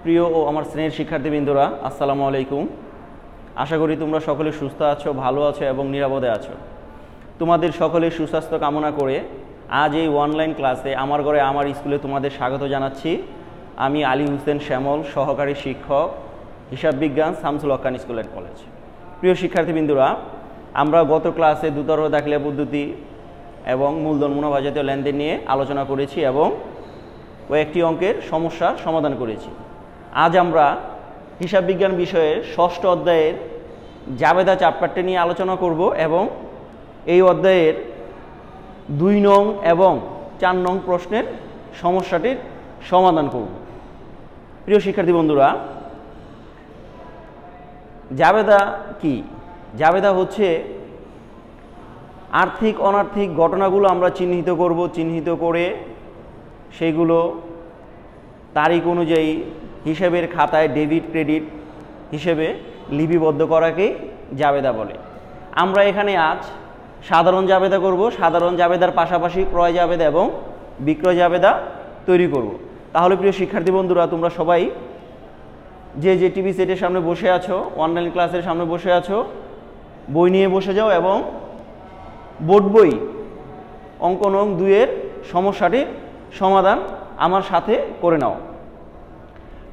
প্রিয় ও আমার শ্রেণীর শিক্ষার্থীবৃন্দরা, আসসালামু আলাইকুম। আশা করি তোমরা সকলে সুস্থ আছো, ভালো আছো এবং নিরাপদে আছো। তোমাদের সকলের সুস্বাস্থ্য কামনা করে আজ এই অনলাইন ক্লাসে আমার ঘরে আমার স্কুলে তোমাদের স্বাগত জানাচ্ছি। আমি আলী হোসেন শ্যামল, সহকারী শিক্ষক, হিসাব বিজ্ঞান, শামসুল হক খান স্কুল অ্যান্ড কলেজ। প্রিয় শিক্ষার্থীবৃন্দরা, আমরা গত ক্লাসে দুতরফা দাখিলা পদ্ধতি এবং মূলধন মুনাফা জাতীয় লেনদেন নিয়ে আলোচনা করেছি এবং কয়েকটি অঙ্কের সমস্যার সমাধান করেছি। আজ আমরা হিসাব বিজ্ঞান বিষয়ের ষষ্ঠ অধ্যায়ের জাবেদা চ্যাপ্টারটি নিয়ে আলোচনা করব এবং এই অধ্যায়ের 2 নং এবং 4 নং প্রশ্নের সমস্যাটির সমাধান করব। প্রিয় শিক্ষার্থী বন্ধুরা, জাবেদা কি? জাবেদা হচ্ছে আর্থিক অনার্থিক ঘটনাগুলো আমরা চিহ্নিত করব, চিহ্নিত করে সেইগুলো তারিখ অনুযায়ী হিসেবের খাতায় ডেবিট ক্রেডিট হিসেবে লিপিবদ্ধ করাকেই জাবেদা বলে। আমরা এখানে আজ সাধারণ জাবেদা করব। সাধারণ জাবেদার পাশাপাশি ক্রয় জাবেদা এবং বিক্রয় জাবেদা তৈরি করব। তাহলে প্রিয় শিক্ষার্থী বন্ধুরা, তোমরা সবাই যে টিভি সেটের সামনে বসে আছো, অনলাইন ক্লাসের সামনে বসে আছো, বই নিয়ে বসে যাও এবং বোর্ড বই অঙ্ক নং 2 এর সমস্যাটির সমাধান আমার সাথে করে নাও।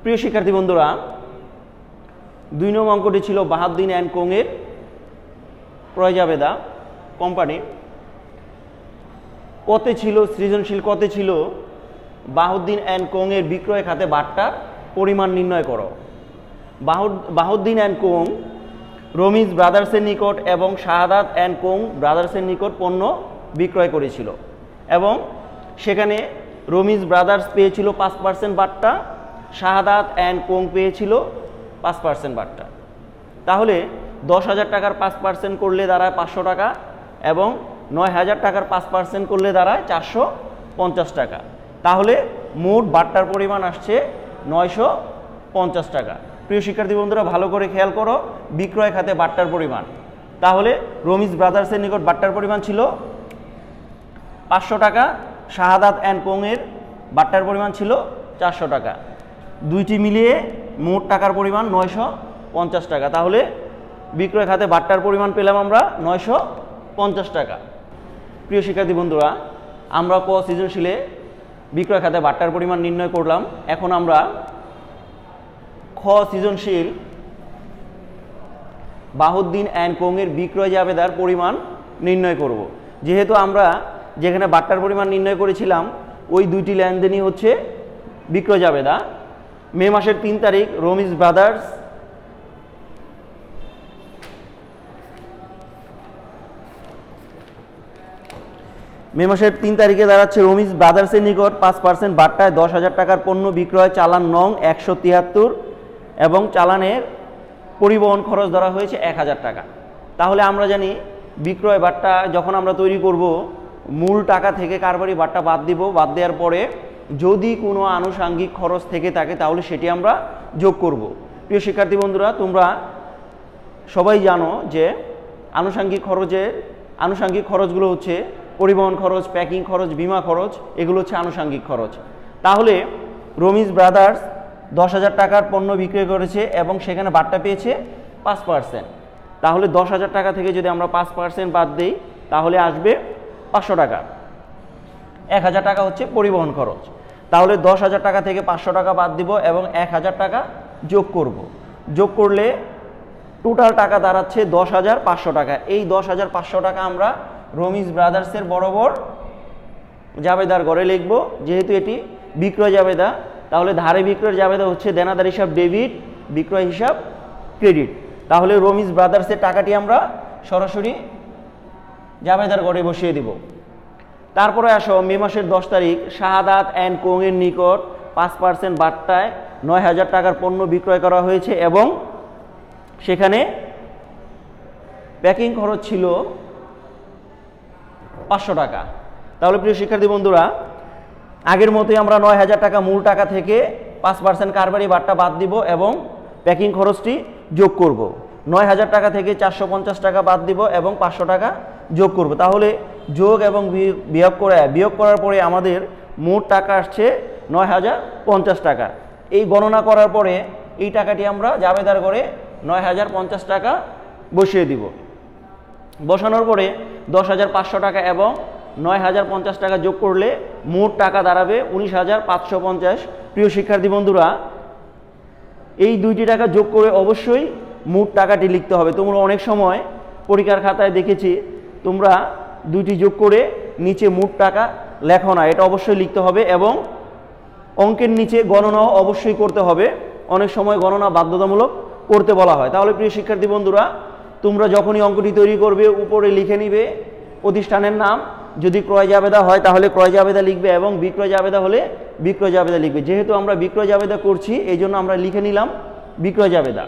প্রিয় শিক্ষার্থী বন্ধুরা, 2 নং অঙ্কটি ছিল বাহাউদ্দিন অ্যান্ড কোংয়ের ক্রয় জাবেদা কোম্পানি। কতে ছিল সৃজনশীল, কতে ছিল বাহাউদ্দিন অ্যান্ড কোংয়ের বিক্রয় খাতে বাট্টার পরিমাণ নির্ণয় করো। বাহাউদ্দিন অ্যান্ড কোং রমিজ ব্রাদার্সের নিকট এবং শাহাদাত অ্যান্ড কোং ব্রাদার্সের নিকট পণ্য বিক্রয় করেছিল এবং সেখানে রমিজ ব্রাদার্স পেয়েছিল 5% বাট্টা, শাহাদাত অ্যান্ড কোং পেয়েছিল 5% বাট্টা। তাহলে 10,000 টাকার 5% করলে দাঁড়ায় 500 টাকা এবং 9,000 টাকার 5% করলে দাঁড়ায় 450 টাকা। তাহলে মোট বাট্টার পরিমাণ আসছে 950 টাকা। প্রিয় শিক্ষার্থী বন্ধুরা, ভালো করে খেয়াল করো বিক্রয় খাতে বাট্টার পরিমাণ। তাহলে রমিজ ব্রাদার্সের নিকট বাট্টার পরিমাণ ছিল 500 টাকা, শাহাদাত অ্যান্ড কোংয়ের বাট্টার পরিমাণ ছিল 400 টাকা। দুইটি মিলিয়ে মোট টাকার পরিমাণ 950 টাকা। তাহলে বিক্রয় খাতে বাট্টার পরিমাণ পেলাম আমরা 950 টাকা। প্রিয় শিক্ষার্থী বন্ধুরা, আমরা ক সৃজনশীলে বিক্রয় খাতে বাট্টার পরিমাণ নির্ণয় করলাম। এখন আমরা খ সৃজনশীল বাহাউদ্দিন অ্যান্ড কোংয়ের বিক্রয় জাবেদার পরিমাণ নির্ণয় করব। যেহেতু আমরা যেখানে বাট্টার পরিমাণ নির্ণয় করেছিলাম ওই দুইটি লেনদেনই হচ্ছে বিক্রয় জাবেদা। মে মাসের 3 তারিখ রমিজ ব্রাদার্স মে মাসের 3 তারিখে দাঁড়াচ্ছে রমিজ ব্রাদার্সের নিকট 5% বাট্টায় 10,000 টাকার পণ্য বিক্রয়, চালান নং 173 এবং চালানের পরিবহন খরচ ধরা হয়েছে 1,000 টাকা। তাহলে আমরা জানি বিক্রয় বাট্টা যখন আমরা তৈরি করব, মূল টাকা থেকে কারবারি বাট্টা বাদ দিব। বাদ দেওয়ার পরে যদি কোনো আনুষাঙ্গিক খরচ থেকে থাকে তাহলে সেটি আমরা যোগ করব। প্রিয় শিক্ষার্থী বন্ধুরা, তোমরা সবাই জানো যে আনুষাঙ্গিক খরচগুলো হচ্ছে পরিবহন খরচ, প্যাকিং খরচ, বিমা খরচ, এগুলো হচ্ছে আনুষাঙ্গিক খরচ। তাহলে রমিজ ব্রাদার্স 10,000 টাকার পণ্য বিক্রয় করেছে এবং সেখানে বাট্টা পেয়েছে 5%। তাহলে 10,000 টাকা থেকে যদি আমরা 5% বাদ দিই তাহলে আসবে 500 টাকা। 1,000 টাকা হচ্ছে পরিবহন খরচ। তাহলে 10,000 টাকা থেকে 500 টাকা বাদ দিব এবং 1,000 টাকা যোগ করব। যোগ করলে টোটাল টাকা দাঁড়াচ্ছে 10,500 টাকা। এই 10,500 টাকা আমরা রমিজ ব্রাদার্সের বরাবর জাবেদার ঘরে লিখব। যেহেতু এটি বিক্রয় জাবেদা, তাহলে ধারে বিক্রয়ের জাবেদা হচ্ছে দেনাদার হিসাব ডেবিট, বিক্রয় হিসাব ক্রেডিট। তাহলে রমিজ ব্রাদার্সের টাকাটি আমরা সরাসরি জাবেদার ঘরে বসিয়ে দিব। তারপরে আসো মে মাসের 10 তারিখ শাহাদাত অ্যান্ড কোংয়ের নিকট 5% বাট্টায় 9,000 টাকার পণ্য বিক্রয় করা হয়েছে এবং সেখানে প্যাকিং খরচ ছিল 500 টাকা। তাহলে প্রিয় শিক্ষার্থী বন্ধুরা, আগের মতোই আমরা 9,000 টাকা মূল টাকা থেকে 5% কারবারি বাট্টা বাদ দিব এবং প্যাকিং খরচটি যোগ করব। 9,000 টাকা থেকে 450 টাকা বাদ দিব এবং 500 টাকা যোগ করব। তাহলে যোগ এবং বিয়োগ করার পরে আমাদের মোট টাকা আসছে 9,050 টাকা। এই গণনা করার পরে এই টাকাটি আমরা জাবেদার ঘরে ৯,০৫০ টাকা বসিয়ে দিব। বসানোর পরে ১০,৫০০ টাকা এবং ৯,০৫০ টাকা যোগ করলে মোট টাকা দাঁড়াবে ১৯,৫৫০। প্রিয় শিক্ষার্থী বন্ধুরা, এই দুইটি টাকা যোগ করে অবশ্যই মোট টাকাটি লিখতে হবে। তোমরা অনেক সময় পরীক্ষার খাতায় দেখেছি তোমরা দুইটি যোগ করে নিচে মোট টাকা লেখো না, এটা অবশ্যই লিখতে হবে এবং অঙ্কের নিচে গণনাও অবশ্যই করতে হবে। অনেক সময় গণনা বাধ্যতামূলক করতে বলা হয়। তাহলে প্রিয় শিক্ষার্থী বন্ধুরা, তোমরা যখনই অঙ্কটি তৈরি করবে উপরে লিখে নিবে প্রতিষ্ঠানের নাম, যদি ক্রয় জাবেদা হয় তাহলে ক্রয় জাবেদা লিখবে এবং বিক্রয় জাবেদা হলে বিক্রয় জাবেদা লিখবে। যেহেতু আমরা বিক্রয় জাবেদা করছি এই জন্য আমরা লিখে নিলাম বিক্রয় জাবেদা।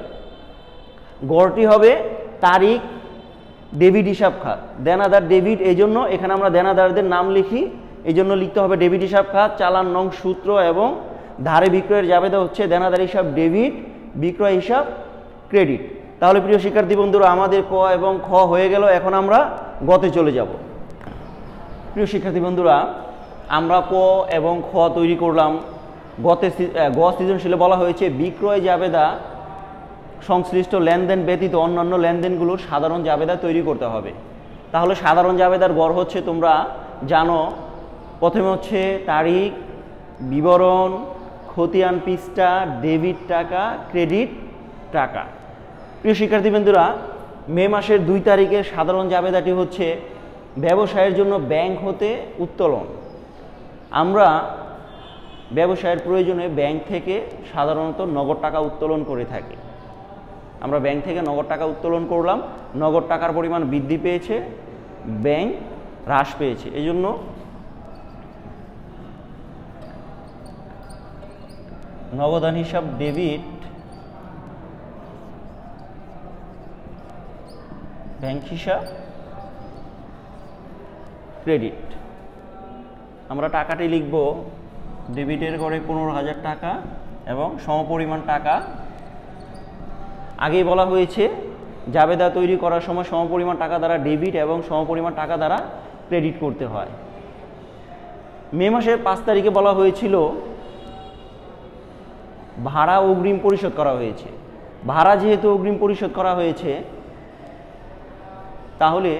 গড়টি হবে তারিখ, ডেবিট হিসাব খাত, দেনাদার ডেবিট, এই জন্য এখানে আমরা দেনাদারদের নাম লিখি, এই জন্য লিখতে হবে ডেবিট হিসাব খাত, চালান নং, সূত্র এবং ধারে বিক্রয়ের জাবেদা হচ্ছে দেনাদার হিসাব ডেবিট, বিক্রয় হিসাব ক্রেডিট। তাহলে প্রিয় শিক্ষার্থী বন্ধুরা, আমাদের ক এবং খ হয়ে গেল। এখন আমরা গতে চলে যাব। প্রিয় শিক্ষার্থী বন্ধুরা, আমরা ক এবং খ তৈরি করলাম। গ সৃজনশীলে বলা হয়েছে বিক্রয় জাবেদা সংশ্লিষ্ট লেনদেন ব্যতীত অন্যান্য লেনদেনগুলোর সাধারণ জাবেদা তৈরি করতে হবে। তাহলে সাধারণ জাবেদার গড় হচ্ছে তোমরা জানো, প্রথমে হচ্ছে তারিখ, বিবরণ, খতিয়ান পৃষ্ঠা, ডেবিট টাকা, ক্রেডিট টাকা। প্রিয় শিক্ষার্থী বন্ধুরা, মে মাসের ২ তারিখের সাধারণ জাবেদাটি হচ্ছে ব্যবসায়ের জন্য ব্যাংক হতে উত্তোলন। আমরা ব্যবসায়ের প্রয়োজনে ব্যাংক থেকে সাধারণত নগদ টাকা উত্তোলন করে থাকি। আমরা ব্যাংক থেকে নগদ টাকা উত্তোলন করলাম, নগদ টাকার পরিমাণ বৃদ্ধি পেয়েছে, ব্যাংক হ্রাস পেয়েছে, এই জন্য নগদান হিসাব ডেবিট, ব্যাংক হিসাব ক্রেডিট। আমরা টাকাটি লিখব ডেবিটের ঘরে ১৫,০০০ টাকা এবং সমপরিমাণ টাকা। আগেই বলা হয়েছে জাবেদা তৈরি করার সময় সমপরিমাণ টাকা দ্বারা ডেবিট এবং সমপরিমাণ টাকা দ্বারা ক্রেডিট করতে হয়। মে মাসের ৫ তারিখে বলা হয়েছিল ভাড়া অগ্রিম পরিশোধ করা হয়েছে। ভাড়া যেহেতু অগ্রিম পরিশোধ করা হয়েছে তাহলে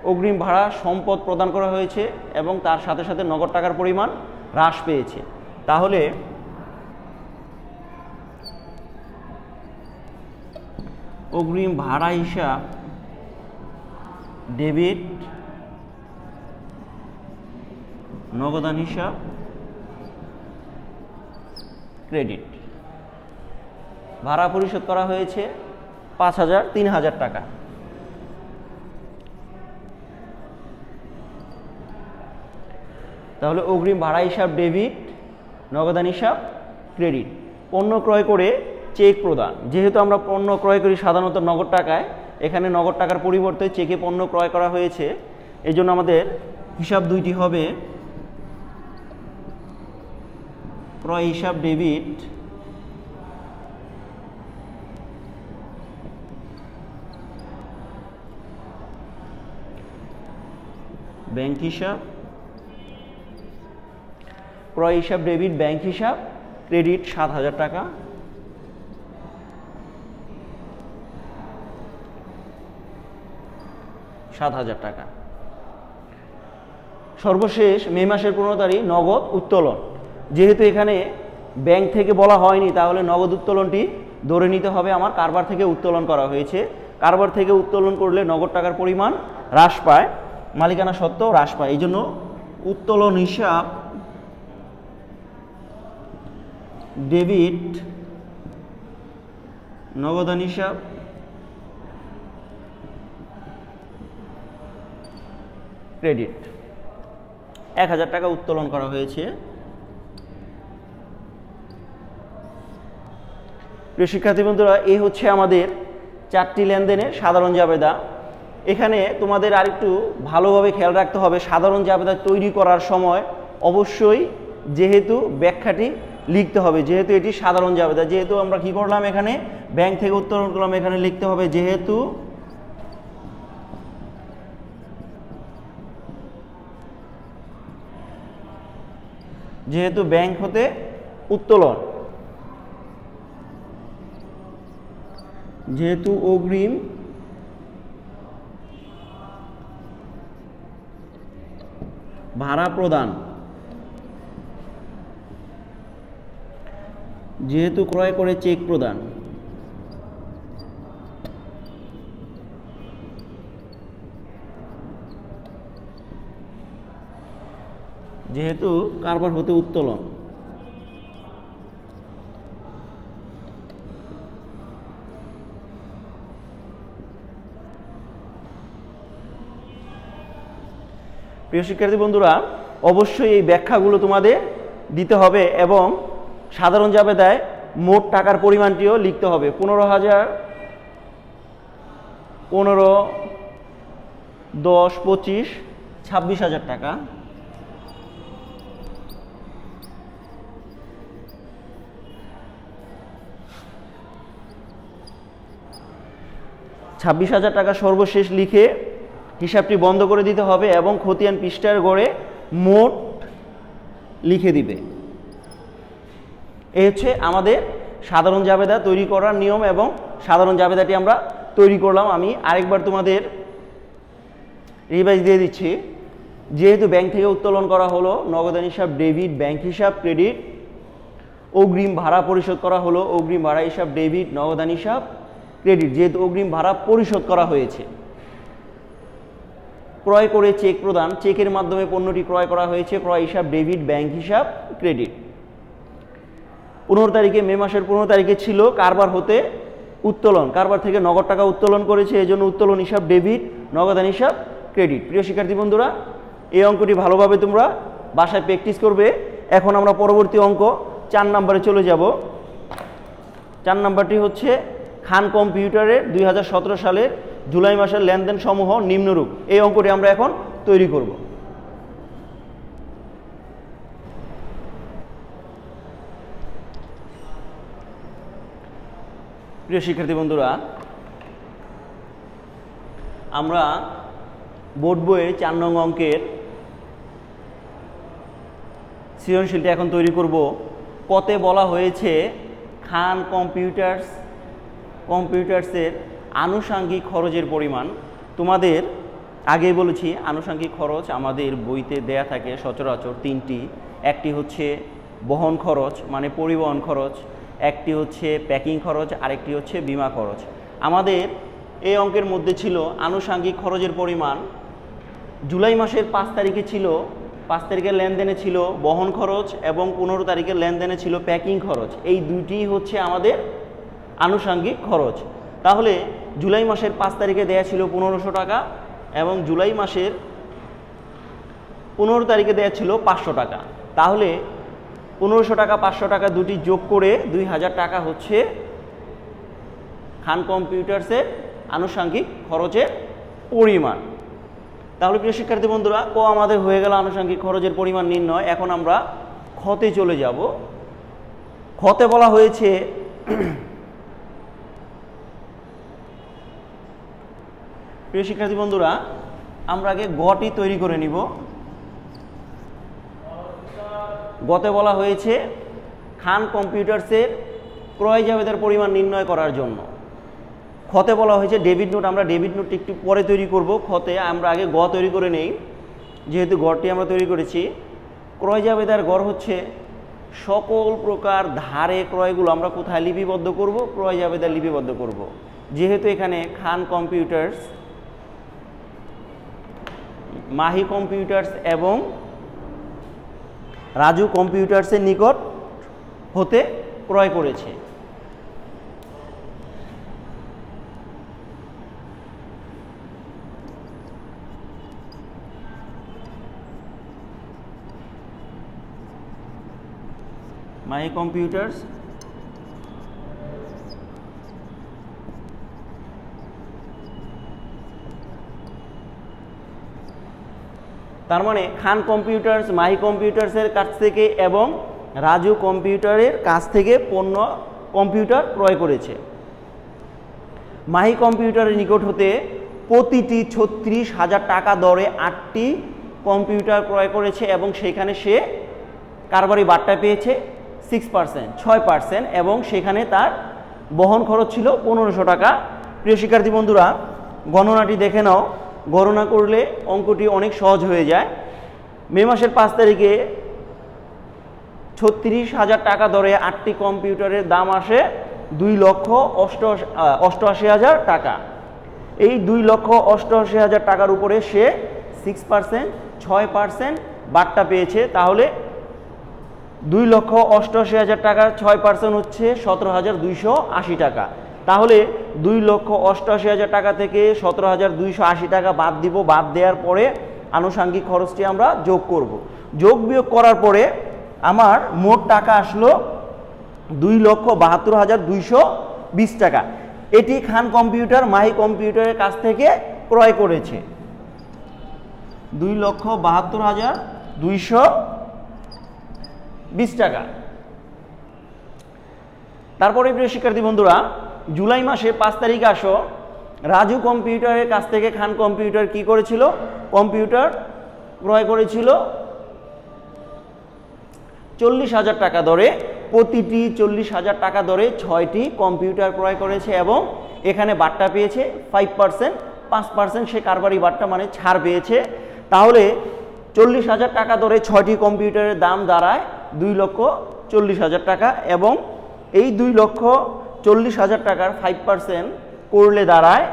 অগ্রিম ভাড়া সম্পদ প্রদান করা হয়েছে এবং তার সাথে সাথে নগদ টাকার পরিমাণ হ্রাস পেয়েছে। তাহলে অগ্রিম ভাড়া হিসাব ডেবিট, নগদান হিসাব ক্রেডিট। ভাড়া পরিশোধ করা হয়েছে ৫,০০০, ৩,০০০ টাকা। তাহলে অগ্রিম ভাড়া হিসাব ডেবিট, নগদান হিসাব ক্রেডিট। পণ্য ক্রয় করে চেক প্রদান, যেহেতু আমরা পণ্য ক্রয় করি সাধারণত নগদ টাকায়, এখানে নগদ টাকার পরিবর্তে চেকে পণ্য ক্রয় করা হয়েছে, এই জন্য আমাদের হিসাব দুইটি হবে, ক্রয় হিসাব ডেবিট, ব্যাংক হিসাব, ক্রয় হিসাব ডেবিট, ব্যাংক হিসাব ক্রেডিট ৭,০০০ টাকা। সর্বশেষ মে মাসের ১৫ তারিখ নগদ উত্তোলন। যেহেতু এখানে ব্যাংক থেকে বলা হয়নি তাহলে নগদ উত্তোলনটি ধরে নিতে হবে আমার কারবার থেকে উত্তোলন করা হয়েছে। কারবার থেকে উত্তোলন করলে নগদ টাকার পরিমাণ হ্রাস পায়, মালিকানা সত্ত্ব হ্রাস পায়, এই জন্য উত্তোলন হিসাব ডেবিট, নগদান হিসাব ক্রেডিট ১,০০০ টাকা উত্তোলন করা হয়েছে। প্রিয় শিক্ষার্থী বন্ধুরা, এই হচ্ছে আমাদের 4টি লেনদেনের সাধারণ জাবেদা। এখানে তোমাদের আরেকটু ভালোভাবে খেয়াল রাখতে হবে, সাধারণ জাবেদা তৈরি করার সময় অবশ্যই যেহেতু ব্যাখ্যাটি লিখতে হবে, যেহেতু এটি সাধারণ জাবেদা, যেহেতু আমরা কি করলাম এখানে ব্যাংক থেকে উত্তোলন করলাম, এখানে লিখতে হবে যেহেতু ব্যাংক হতে উত্তোলন, যেহেতু অগ্রিম ভাড়া প্রদান, যেহেতু ক্রয় করে চেক প্রদান, যেহেতু কারবার হতে উত্তোলন। প্রিয় শিক্ষার্থী বন্ধুরা, অবশ্যই এই ব্যাখ্যাগুলো তোমাদের দিতে হবে এবং সাধারণ জাবেদায় মোট টাকার পরিমাণটিও লিখতে হবে। 15,000, 15, 10, 25, 26,000 টাকা। টাকা সর্বশেষ লিখে হিসাবটি বন্ধ করে দিতে হবে এবং খতিয়ান পৃষ্ঠার গড়ে মোট লিখে দিবে। এই হচ্ছে আমাদের সাধারণ জাবেদা তৈরি করার নিয়ম এবং সাধারণ জাবেদাটি আমরা তৈরি করলাম। আমি আরেকবার তোমাদের রিভাইজ দিয়ে দিচ্ছি। যেহেতু ব্যাংক থেকে উত্তোলন করা হলো, নগদান হিসাব ডেবিট, ব্যাংক হিসাব ক্রেডিট, অগ্রিম ভাড়া পরিশোধ করা হলো, অগ্রিম ভাড়া হিসাব ডেবিট, নগদান হিসাব ক্রেডিট, যেহেতু অগ্রিম ভাড়া পরিশোধ করা হয়েছে। ক্রয় করে চেক প্রদান, চেকের মাধ্যমে পণ্যটি ক্রয় করা হয়েছে, ক্রয় হিসাব ডেবিট, ব্যাংক হিসাব ক্রেডিট। 15 তারিখে, মে মাসের 15 তারিখে ছিল কারবার হতে উত্তোলন, কারবার থেকে নগদ টাকা উত্তোলন করেছে, এই জন্য উত্তোলন হিসাব ডেবিট, নগদান হিসাব ক্রেডিট। প্রিয় শিক্ষার্থী বন্ধুরা, এই অঙ্কটি ভালোভাবে তোমরা বাসায় প্র্যাকটিস করবে। এখন আমরা পরবর্তী অঙ্ক 4 নম্বরে চলে যাব। 4 নম্বরটি হচ্ছে খান কম্পিউটারের 2017 সালের জুলাই মাসের লেনদেন সমূহ নিম্নরূপ। এই অঙ্কটি আমরা এখন তৈরি করব। প্রিয় শিক্ষার্থী বন্ধুরা, আমরা বোর্ড বইয়ের 4 নং অঙ্কের সৃজনশীলটা এখন তৈরি করব। কতে বলা হয়েছে খান কম্পিউটার্সের আনুষঙ্গিক খরচের পরিমাণ। তোমাদের আগেই বলেছি আনুষঙ্গিক খরচ আমাদের বইতে দেয়া থাকে সচরাচর 3টি। একটি হচ্ছে বহন খরচ মানে পরিবহন খরচ, একটি হচ্ছে প্যাকিং খরচ, আরেকটি হচ্ছে বিমা খরচ। আমাদের এই অঙ্কের মধ্যে ছিল আনুষঙ্গিক খরচের পরিমাণ। জুলাই মাসের 5 তারিখে ছিল, 5 তারিখের লেনদেনে ছিল বহন খরচ এবং 15 তারিখের লেনদেনে ছিল প্যাকিং খরচ। এই দুইটি হচ্ছে আমাদের আনুষঙ্গিক খরচ। তাহলে জুলাই মাসের 5 তারিখে দেয়া ছিল 1500 টাকা এবং জুলাই মাসের 15 তারিখে দেয়া ছিল 500 টাকা। তাহলে 1500 টাকা 500 টাকা দুটি যোগ করে 2000 টাকা হচ্ছে খান কম্পিউটার্সের আনুষঙ্গিক খরচের পরিমাণ। তাহলে প্রিয় শিক্ষার্থী বন্ধুরা, আমাদের হয়ে গেল আনুষঙ্গিক খরচের পরিমাণ নির্ণয়। এখন আমরা খতে চলে যাব। খতে বলা হয়েছে প্রিয় শিক্ষার্থী বন্ধুরা, আমরা আগে গটি তৈরি করে নিব। গতে বলা হয়েছে খান কম্পিউটার্সের ক্রয় জাবেদার পরিমাণ নির্ণয় করার জন্য। খতে বলা হয়েছে ডেবিট নোট। আমরা ডেবিট নোটটি একটু পরে তৈরি করব। খতে আমরা আগে গ তৈরি করে নেই। যেহেতু গড়টি আমরা তৈরি করেছি, ক্রয় জাবেদার গড় হচ্ছে সকল প্রকার ধারে ক্রয়গুলো আমরা কোথায় লিপিবদ্ধ করব? ক্রয় জাবেদা লিপিবদ্ধ করব। যেহেতু এখানে খান কম্পিউটার্স, মাহি কম্পিউটার্স এবং রাজু কম্পিউটার্সের নিকট হতে ক্রয় করেছে। মাহি কম্পিউটার্স তার মানে খান কম্পিউটার্স মাহি কম্পিউটার্সের কাছ থেকে এবং রাজু কম্পিউটারের কাছ থেকে পণ্য কম্পিউটার ক্রয় করেছে। মাহি কম্পিউটারের নিকট হতে প্রতিটি 36,000 টাকা দরে 8টি কম্পিউটার ক্রয় করেছে এবং সেখানে সে কারবারি বার্তা পেয়েছে 6%, 6%, এবং সেখানে তার বহন খরচ ছিল 1500 টাকা। প্রিয় শিক্ষার্থী বন্ধুরা, গণনাটি দেখে নাও। গণনা করলে অঙ্কটি অনেক সহজ হয়ে যায়। মে মাসের 5 তারিখে 36,000 টাকা দরে 8টি কম্পিউটারের দাম আসে 2,88,000 টাকা। এই 2,88,000 টাকার উপরে সে 6%, 6% বাট্টা পেয়েছে। তাহলে 2,88,000 টাকার 6% হচ্ছে 17,280 টাকা। তাহলে 2,88,000 টাকা থেকে 17,280 টাকা বাদ দিব। বাদ দেওয়ার পরে আনুষঙ্গিক খরচটি আমরা যোগ করব। যোগ বিয়োগ করার পরে আমার মোট টাকা আসলো 2,72,220 টাকা। এটি খান কম্পিউটার মাহি কম্পিউটারের কাছ থেকে ক্রয় করেছে। 2,72,220 টাকা। তারপরে প্রিয় শিক্ষার্থী বন্ধুরা, জুলাই মাসে 5 তারিখে আসো, রাজু কম্পিউটারের কাছ থেকে খান কম্পিউটার কি করেছিল? কম্পিউটার ক্রয় করেছিল 40,000 টাকা দরে। প্রতিটি 40,000 টাকা দরে 6টি কম্পিউটার ক্রয় করেছে এবং এখানে বাট্টা পেয়েছে 5%, 5% সে কারবারি বাট্টা মানে ছাড় পেয়েছে। তাহলে 40,000 টাকা দরে 6টি কম্পিউটারের দাম দাঁড়ায় 2,40,000 টাকা, এবং এই 2,40,000 টাকার 5% করলে দাঁড়ায়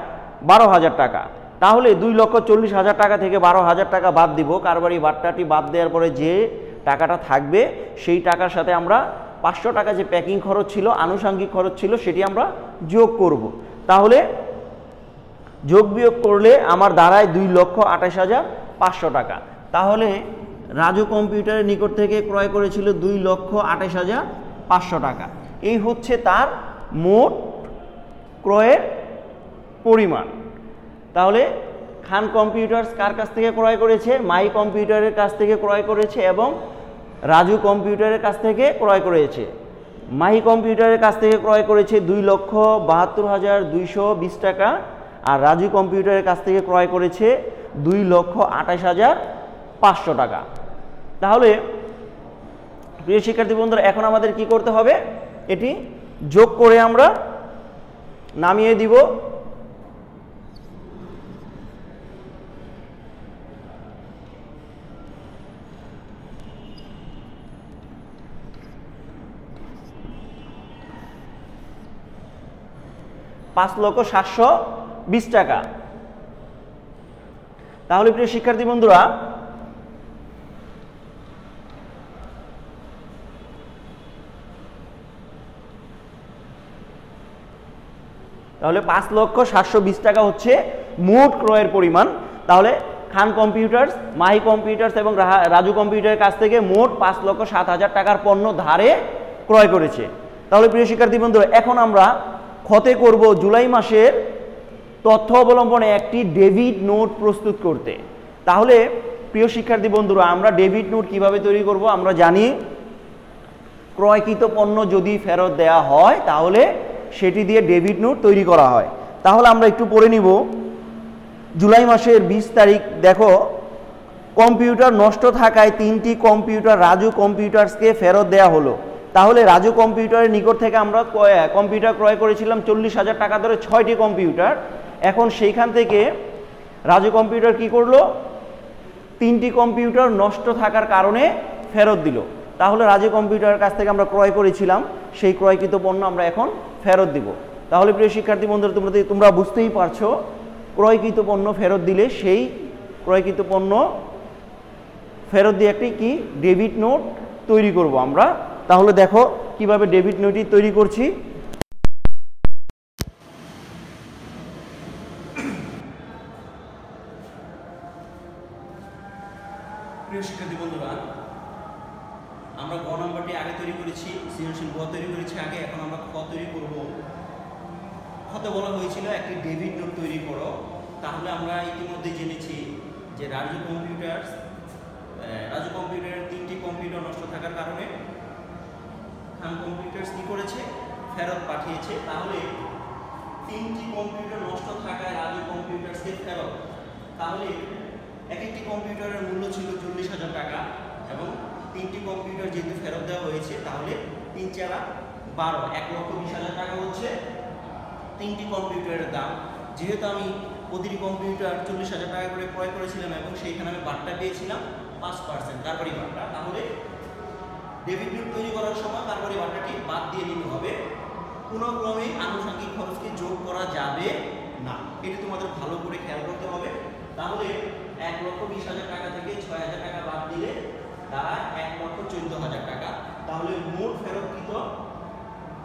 12,000 টাকা। তাহলে 2,40,000 টাকা থেকে 12,000 টাকা বাদ দিব। কারবারি বাট্টাটি বাদ দেওয়ার পরে যে টাকাটা থাকবে সেই টাকার সাথে আমরা 500 টাকা যে প্যাকিং খরচ ছিল, আনুষঙ্গিক খরচ ছিল, সেটি আমরা যোগ করব। তাহলে যোগ বিয়োগ করলে আমার দাঁড়ায় 2,28,500 টাকা। তাহলে রাজু কম্পিউটারের নিকট থেকে ক্রয় করেছিল 2,28,500 টাকা। এই হচ্ছে তার মোট ক্রয়ের পরিমাণ। তাহলে খান কম্পিউটার্স কার কাছ থেকে ক্রয় করেছে? মাহি কম্পিউটারের কাছ থেকে ক্রয় করেছে এবং রাজু কম্পিউটারের কাছ থেকে ক্রয় করেছে। মাহি কম্পিউটারের কাছ থেকে ক্রয় করেছে 2,72,220 টাকা, আর রাজু কম্পিউটারের কাছ থেকে ক্রয় করেছে 2,28,500 টাকা। তাহলে প্রিয় শিক্ষার্থী বন্ধুরা, এখন আমাদের কি করতে হবে? এটি যোগ করে আমরা নামিয়ে দিব। $5,720 টাকা। তাহলে প্রিয় শিক্ষার্থী বন্ধুরা, তাহলে 5,720 টাকা হচ্ছে মোট ক্রয়ের পরিমাণ। তাহলে খান কম্পিউটার্স, মাহি কম্পিউটার্স এবং রাজু কম্পিউটারের কাছ থেকে মোট 5,07,000 টাকার পণ্য ধারে ক্রয় করেছে। তাহলে প্রিয় শিক্ষার্থী বন্ধুরা, এখন আমরা খতে করব জুলাই মাসের তথ্য অবলম্বনে একটি ডেবিট নোট প্রস্তুত করতে। তাহলে প্রিয় শিক্ষার্থী বন্ধুরা, আমরা ডেবিট নোট কিভাবে তৈরি করব? আমরা জানি ক্রয়কৃত পণ্য যদি ফেরত দেয়া হয় তাহলে সেটি দিয়ে ডেবিট নোট তৈরি করা হয়। তাহলে আমরা একটু পড়ে নিব। জুলাই মাসের 20 তারিখ দেখো, কম্পিউটার নষ্ট থাকায় 3টি কম্পিউটার রাজু কম্পিউটার্সকে ফেরত দেয়া হলো। তাহলে রাজু কম্পিউটারের নিকট থেকে আমরা কম্পিউটার ক্রয় করেছিলাম 40,000 টাকা ধরে 6টি কম্পিউটার। এখন সেইখান থেকে রাজু কম্পিউটার কি করলো? 3টি কম্পিউটার নষ্ট থাকার কারণে ফেরত দিল। তাহলে রাজু কম্পিউটারের কাছ থেকে আমরা ক্রয় করেছিলাম, সেই ক্রয়কৃত পণ্য আমরা এখন ফেরত দিব। তাহলে প্রিয় শিক্ষার্থী বন্ধুরা, তোমরা বুঝতেই পারছো, ক্রয়কৃত পণ্য ফেরত দিলে সেই ক্রয়কৃত পণ্য ফেরত দিয়ে একটি কি ডেবিট নোট তৈরি করব আমরা। তাহলে দেখো কিভাবে ডেবিট নোটটি তৈরি করছি। প্রিয় শিক্ষার্থী বন্ধুরা, আমরা গ নাম্বারটি আগে তৈরি করেছি, সৃজনশীল গ তৈরি করেছি আগে, এখন আমরা খ তৈরি করব। খতে বলা হয়েছিল একটি ডেবিট নোট তৈরি করো। তাহলে আমরা ইতিমধ্যে জেনেছি যে রাজু কম্পিউটারের 3টি কম্পিউটার নষ্ট থাকার কারণে খান কম্পিউটার্স কি করেছে? ফেরত পাঠিয়েছে। তাহলে 3টি কম্পিউটার নষ্ট থাকায় রাজু কম্পিউটার্সকে ফেরত। তাহলে এক একটি কম্পিউটারের মূল্য ছিল 40,000 টাকা এবং 3টি কম্পিউটার যেহেতু ফেরত দেওয়া হয়েছে, তাহলে 3 × 4 = 12, 1,20,000 টাকা হচ্ছে 3টি কম্পিউটারের দাম। যেহেতু আমি প্রতিটি কম্পিউটার 40,000 টাকা করে ক্রয় করেছিলাম এবং সেইখানে আমি বাট্টা পেয়েছিলাম 5%, কারবারি বাট্টা, তাহলে ডেবিট নোট তৈরি করার সময় কারবারি বাট্টাটি বাদ দিয়ে নিতে হবে। কোনো ক্রমে আনুষঙ্গিক খরচকে যোগ করা যাবে না, এটা তোমাদের ভালো করে খেয়াল করতে হবে। তাহলে 1,20,000 টাকা থেকে 6,000 টাকা বাদ দিলে দাঁড়ায় 1,14,000 টাকা। তাহলে মোট ফেরতকৃত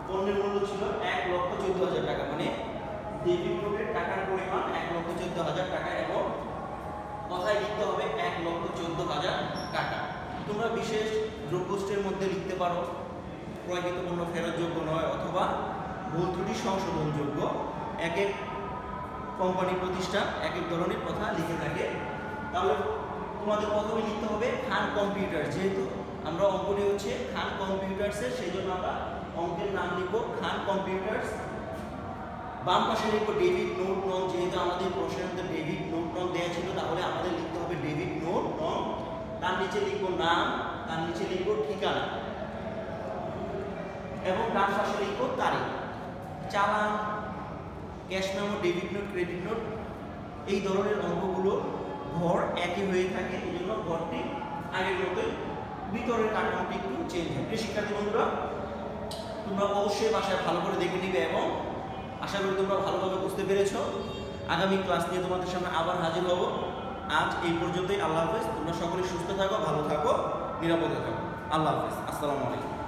পণ্যের মূল্য ছিল 1,14,000 টাকা, মানে ডেবিট নোটের টাকার পরিমাণ 1,14,000 টাকা এবং কথায় লিখতে হবে 1,14,000 টাকা। তোমরা বিশেষ দ্রব্যষ্টের মধ্যে লিখতে পারো ক্রয়কৃত পণ্য ফেরতযোগ্য নয় অথবা ভুল ত্রুটি সংশোধনযোগ্য। এক এক কোম্পানি প্রতিষ্ঠান এক এক ধরনের কথা লিখে থাকে। তাহলে তোমাদের প্রথমে লিখতে হবে খান কম্পিউটার, যেহেতু আমরা অঙ্কটি হচ্ছে খান কম্পিউটার্সের, সেই জন্য আমরা অঙ্কের নাম লিখব খান কম্পিউটার্স। বাম পাশে লিখবো ডেবিট নোট নং, যেহেতু আমাদের প্রশ্নের মধ্যে ডেবিট নোট নং দেওয়া ছিল, তাহলে আমাদের লিখতে হবে ডেবিট নোট নং। তার নিচে লিখবো নাম, তার নিচে লিখবো ঠিকানা এবং ডান পাশে লিখবো তারিখ। চালান, cash memo, debit note, credit note, এই ধরনের অঙ্কগুলো ঘর একই হয়ে থাকে, এই জন্য ঘরটি আগের মতোই, ভিতরের কাঠামোটি একটু চেঞ্জ হয়। শিক্ষার্থী বন্ধুরা, তোমরা অবশ্যই বাসায় ভালো করে দেখে নিবে এবং আশা করি তোমরা ভালোভাবে বুঝতে পেরেছ। আগামী ক্লাস নিয়ে তোমাদের সামনে আবার হাজির হব। আজ এই পর্যন্তই। আল্লাহ হাফেজ। তোমরা সকলে সুস্থ থাকো, ভালো থাকো, নিরাপদে থাকো। আল্লাহ হাফেজ। আসসালামু আলাইকুম।